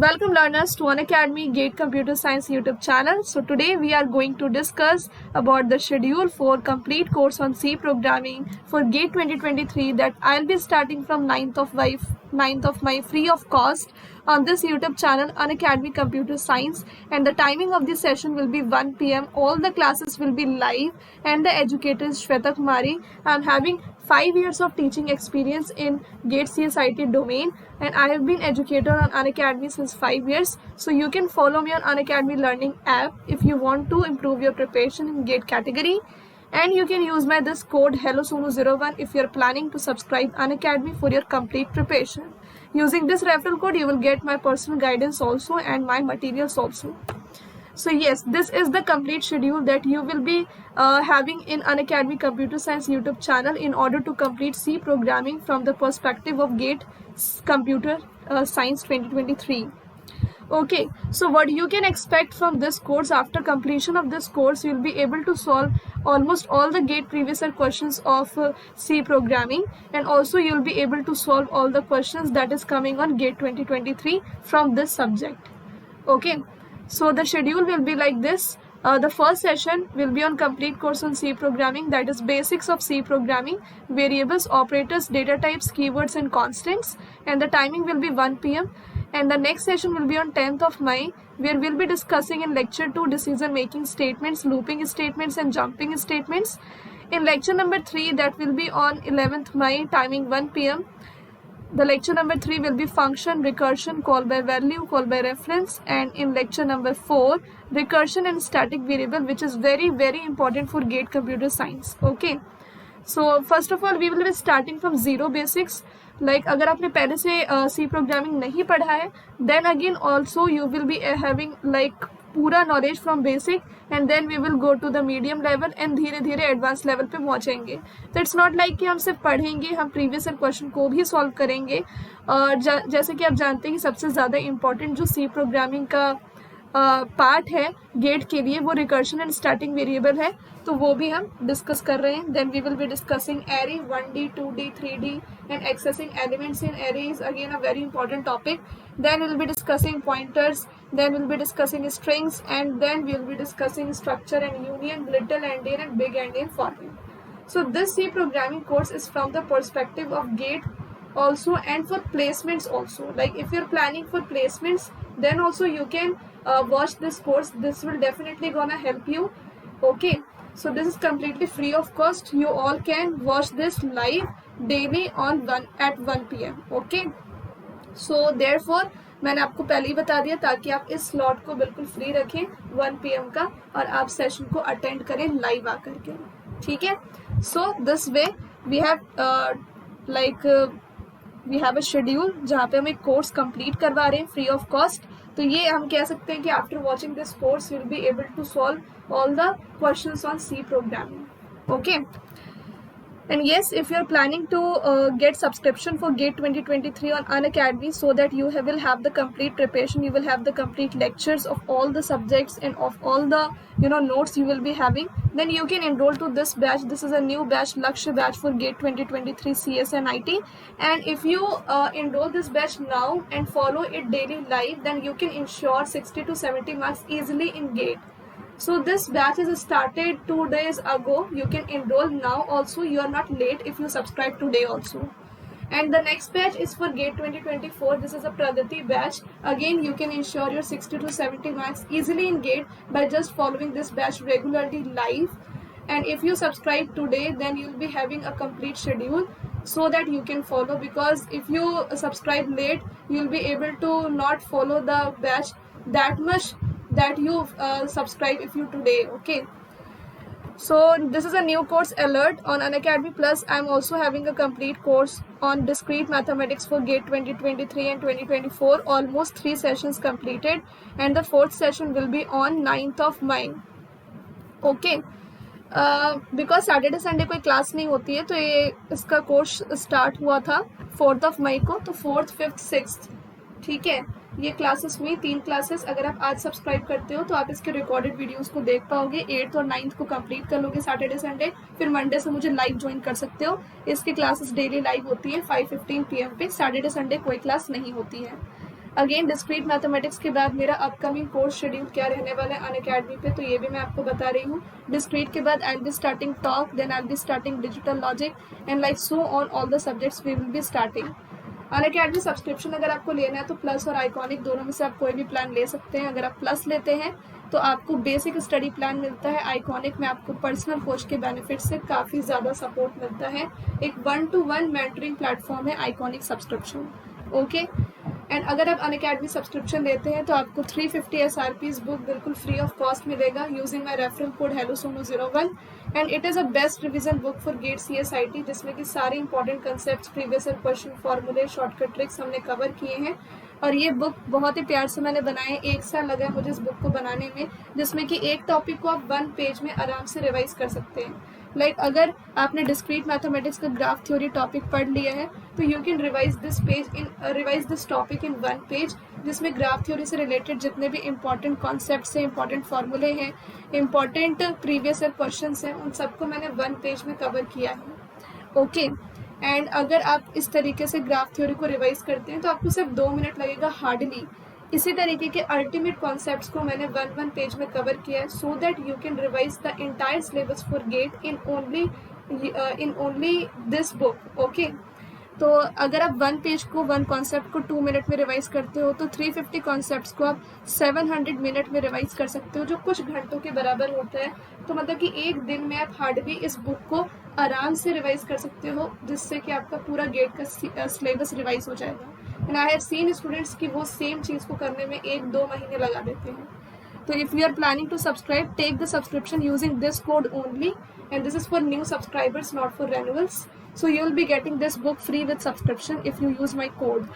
Welcome learners to Unacademy GATE Computer Science YouTube channel. So today we are going to discuss about the schedule for complete course on C programming for GATE 2023 that I'll be starting from 9th of May free of cost on this YouTube channel Unacademy Computer Science, and the timing of this session will be 1 p.m. All the classes will be live and the educator is Shweta Kumari. I'm having 5 years of teaching experience in GATE CSIT domain, and I have been educator on Unacademy since 5 years. So you can follow me on Unacademy Learning app if you want to improve your preparation in GATE category. And you can use this code HelloSonu01 if you are planning to subscribe Unacademy for your complete preparation. Using this referral code, you will get my personal guidance also and my materials also. So yes, this is the complete schedule that you will be having in Unacademy Computer Science YouTube channel in order to complete C programming from the perspective of GATE Computer Science 2023. Okay, so what you can expect from this course: after completion of this course, you'll be able to solve almost all the GATE previous year questions of C programming, and also you'll be able to solve all the questions that is coming on GATE 2023 from this subject. Okay, so the schedule will be like this. The first session will be on complete course on C programming, that is basics of C programming, variables, operators, data types, keywords and constants, and the timing will be 1 p.m. And the next session will be on 10th of May, where we'll be discussing in lecture 2 decision making statements, looping statements and jumping statements. In lecture number 3, that will be on 11th May, timing 1 p.m. The lecture number 3 will be function, recursion, call by value, call by reference, and in lecture number 4, recursion and static variable, which is very important for GATE computer science. Okay, so first of all we will be starting from zero basics. Like अगर आपने पहले से C programming नहीं पढ़ा है, then again also you will be having like पूरा knowledge from basic, and then we will go to the medium level and धीरे धीरे एडवांस लेवल पे पहुंचेंगे. तो इट्स नॉट लाइक कि हम सिर्फ पढ़ेंगे, हम प्रीवियस ईयर क्वेश्चन को भी सॉल्व करेंगे. और जैसे कि आप जानते हैं कि सबसे ज़्यादा इम्पॉर्टेंट जो सी प्रोग्रामिंग का पार्ट है गेट के लिए वो रिकर्शन एंड स्टार्टिंग वेरिएबल है, तो वो भी हम डिस्कस कर रहे हैं. Then we will be discussing array 1D 2D 3D and accessing elements in array is again a very important topic. Then we'll be discussing pointers, then we'll be discussing strings, and then we'll be discussing structure and union, little endian and big endian forming. So this C programming course is from the perspective of GATE also, and for placements also. Like if you're planning for placements, then also you can watch this course. This will definitely gonna help you. Okay, so this is completely free of cost. You all can watch this live daily on at 1 p.m. Okay. So therefore मैंने आपको पहले ही बता दिया ताकि आप इस slot को बिल्कुल फ्री रखें 1 PM का, और आप सेशन को अटेंड करें लाइव आकर के. ठीक है. So this way we have a schedule जहाँ पे हम एक कोर्स कंप्लीट करवा रहे हैं फ्री ऑफ कॉस्ट. तो ये हम कह सकते हैं कि after watching this course you will be able to solve all the questions on C programming. Okay. And yes, if you're planning to get subscription for GATE 2023 on Unacademy, so that you will have the complete preparation, you will have the complete lectures of all the subjects and of all the notes you will be having, then you can enroll to this batch. This is a new batch, Lakshya batch for GATE 2023 CSNIT. And if you enroll this batch now and follow it daily live, then you can ensure 60 to 70 marks easily in GATE. So this batch is started 2 days ago. You can enroll now also. You are not late if you subscribe today also. And the next batch is for GATE 2024. This is a Pragati batch. Again, you can ensure your 60 to 70 marks easily in GATE by just following this batch regularly live. And if you subscribe today, then you'll be having a complete schedule so that you can follow. Because if you subscribe late, you'll be able to not follow the batch that much that you subscribe if you today. Okay, so this is a new course alert on Unacademy Plus. I'm also having a complete course on discrete mathematics for GATE 2023 and 2024. Almost 3 sessions completed, and the 4th session will be on 9th of May. Okay, because Saturday Sunday कोई class नहीं होती है, तो ये इसका course start हुआ था 4th of May को. तो 4th 5th 6th ठीक है, ये क्लासेस हुई 3 क्लासेस. अगर आप आज सब्सक्राइब करते हो तो आप इसके रिकॉर्डेड वीडियोस को देख पाओगे. 8th और 9th को कंप्लीट कर लोगे सैटरडे संडे, फिर मंडे से मुझे लाइव ज्वाइन कर सकते हो. इसकी क्लासेस डेली लाइव होती है 5:15 PM पे. सैटरडे संडे कोई क्लास नहीं होती है. अगेन डिस्क्रीट मैथमेटिक्स के बाद मेरा अपकमिंग कोर्स शेड्यूल क्या रहने वाला है अनअकैडमी पे, तो ये भी मैं आपको बता रही हूँ. डिस्क्रीट के बाद I will be starting TOC, then I will be starting digital logic and like so on all the subjects we will be starting. Unacademy subscription अगर आपको लेना है तो प्लस और आइकॉनिक दोनों में से आप कोई भी प्लान ले सकते हैं. अगर आप प्लस लेते हैं तो आपको बेसिक स्टडी प्लान मिलता है. आइकॉनिक में आपको पर्सनल कोच के बेनिफिट से काफ़ी ज़्यादा सपोर्ट मिलता है. एक 1-to-1 मेंटरिंग प्लेटफॉर्म है आइकॉनिक सब्सक्रिप्शन. ओके. एंड अगर आप अनअकैडमी सब्सक्रिप्शन लेते हैं तो आपको 350 SRPs बुक बिल्कुल फ्री ऑफ कॉस्ट मिलेगा using my referral code HelloSonu01. And it is a best revision book for GATE CSIT जिसमें कि सारे important concept, previous year question, फॉर्मूले, शॉर्टकट ट्रिक्स हमने कवर किए हैं. और ये बुक बहुत ही प्यार से मैंने बनाए. 1 साल लगा है मुझे इस बुक को बनाने में, जिसमें कि एक टॉपिक को आप 1 पेज में आराम से रिवाइज कर सकते हैं. लाइक अगर आपने डिस्क्रीट मैथमेटिक्स का ग्राफ थ्योरी टॉपिक पढ़ लिया है तो you can revise this topic in 1 page, जिसमें ग्राफ थ्योरी से रिलेटेड जितने भी इंपॉर्टेंट कॉन्सेप्ट्स हैं, इंपॉर्टेंट फार्मूले हैं, इंपॉर्टेंट प्रीवियस ईयर क्वेश्चंस हैं, उन सबको मैंने 1 पेज में कवर किया है. ओके. एंड अगर आप इस तरीके से ग्राफ थ्योरी को रिवाइज करते हैं तो आपको सिर्फ 2 मिनट लगेगा हार्डली. इसी तरीके के अल्टीमेट कॉन्सेप्ट्स को मैंने 1 पेज में कवर किया है so that you can revise the entire syllabus for get in only this book. Okay. तो अगर आप 1 पेज को 1 कॉन्सेप्ट को 2 मिनट में रिवाइज करते हो तो 350 कॉन्सेप्ट्स को आप 700 मिनट में रिवाइज कर सकते हो, जो कुछ घंटों के बराबर होता है. तो मतलब कि एक दिन में आप हार्डली इस बुक को आराम से रिवाइज कर सकते हो, जिससे कि आपका पूरा गेट का सिलेबस रिवाइज हो जाएगा. And I have seen students कि वो सेम चीज़ को करने में 1-2 महीने लगा देते हैं. तो if you are planning to subscribe, take the subscription using this code only, and this is for new subscribers, not for renewals. So you will be getting this book free with subscription if you use my code.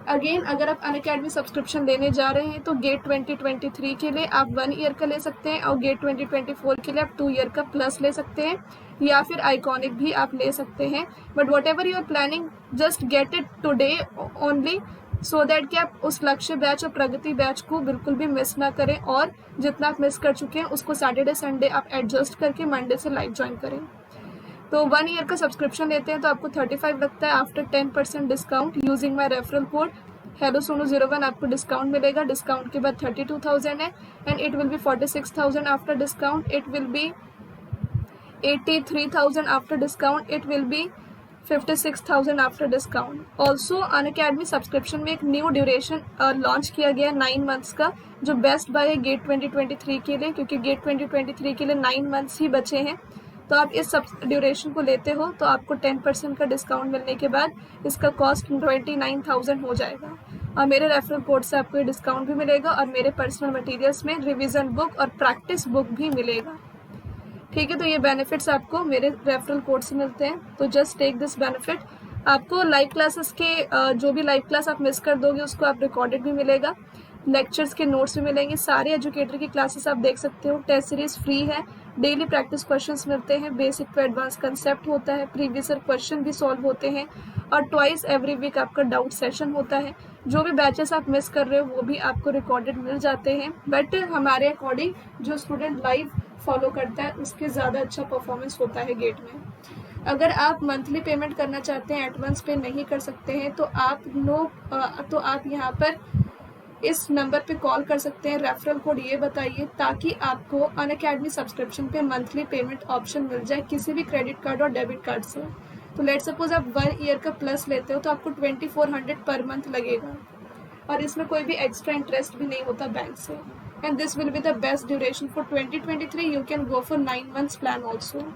Again अगर आप Unacademy subscription लेने जा रहे हैं तो gate 2023 के लिए आप 1 ईयर का ले सकते हैं और गेट 2024 के लिए आप 2 ईयर का प्लस ले सकते हैं, या फिर आइकॉनिक भी आप ले सकते हैं. But whatever you are planning, just get it today only so that कि आप उस लक्ष्य बैच और प्रगति बैच को बिल्कुल भी मिस ना करें, और जितना आप मिस कर चुके हैं उसको सैटरडे संडे आप एडजस्ट करके मंडे से लाइव ज्वाइन करें. तो 1 ईयर का सब्सक्रिप्शन लेते हैं तो आपको 35 लगता है after 10% discount. Using my referral code HelloSonu01 आपको डिस्काउंट मिलेगा. डिस्काउंट के बाद 32,000 है and it will be 46,000 after discount. It will be 83,000 after discount. It will be 56,000 after discount. Also Unacademy subscription में एक न्यू ड्यूरेशन लॉन्च किया गया है 9 मंथ्स का, जो बेस्ट बाय है गेट 2023 के लिए, क्योंकि गेट 2023 के लिए 9 मंथ्स ही बचे हैं. तो आप इस सब ड्यूरेशन को लेते हो तो आपको 10% का डिस्काउंट मिलने के बाद इसका कॉस्ट 29,000 हो जाएगा. और मेरे रेफरल कोड से आपको ये डिस्काउंट भी मिलेगा और मेरे पर्सनल मटेरियल्स में रिवीजन बुक और प्रैक्टिस बुक भी मिलेगा. ठीक है. तो ये बेनिफिट्स आपको मेरे रेफरल कोड से मिलते हैं, तो जस्ट टेक दिस बेनिफिट. आपको लाइव क्लासेस के जो भी लाइव क्लास आप मिस कर दोगे उसको आप रिकॉर्डेड भी मिलेगा. लेक्चर्स के नोट्स भी मिलेंगे. सारे एजुकेटर की क्लासेस आप देख सकते हो. टेस्ट सीरीज फ्री है. डेली प्रैक्टिस क्वेश्चंस मिलते हैं. बेसिक टू एडवांस कंसेप्ट होता है. प्रीवियस ईयर क्वेश्चन भी सॉल्व होते हैं. और ट्वाइस एवरी वीक आपका डाउट सेशन होता है. जो भी बैचेस आप मिस कर रहे हो वो भी आपको रिकॉर्डेड मिल जाते हैं. बट हमारे अकॉर्डिंग जो स्टूडेंट लाइव फॉलो करता है उसके ज़्यादा अच्छा परफॉर्मेंस होता है गेट में. अगर आप मंथली पेमेंट करना चाहते हैं, एडवांस पे नहीं कर सकते हैं, तो आप यहाँ पर इस नंबर पे कॉल कर सकते हैं. रेफरल कोड ये बताइए ताकि आपको अनअकैडमी सब्सक्रिप्शन पे मंथली पेमेंट ऑप्शन मिल जाए किसी भी क्रेडिट कार्ड और डेबिट कार्ड से. तो लेट सपोज आप 1 ईयर का प्लस लेते हो तो आपको 2400 पर मंथ लगेगा और इसमें कोई भी एक्स्ट्रा इंटरेस्ट भी नहीं होता बैंक से. And this will be the best duration for 2023. You can go for 9 months plan also.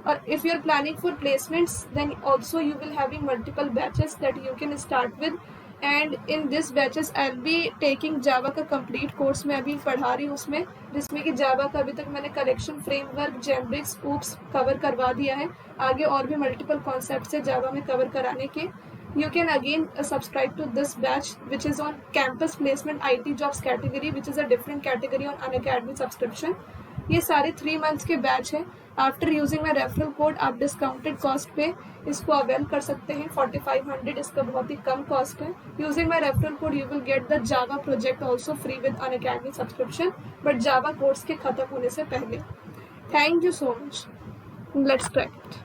और if you are planning for placements then also you will having multiple batches that you can start with. And in this batches I will be taking Java का complete course मैं अभी पढ़ा रही हूँ उसमें, जिसमें कि जावा का अभी तक मैंने कलेक्शन फ्रेमवर्क, जेम्ब्रिक्स, ऊप्स कवर करवा दिया है. आगे और भी मल्टीपल कॉन्सेप्ट्स है जावा में कवर कराने के. You can again subscribe to this batch which is on campus placement IT jobs category, which is a different category on Unacademy subscription. ये सारे 3 months के बैच हैं. After using my referral code आप discounted cost पे इसको avail कर सकते हैं. 4500 इसका बहुत ही कम कॉस्ट है. Using my referral code you will get the Java project also free with Unacademy subscription, but Java course के खत्म होने से पहले. Thank you so much. Let's crack it.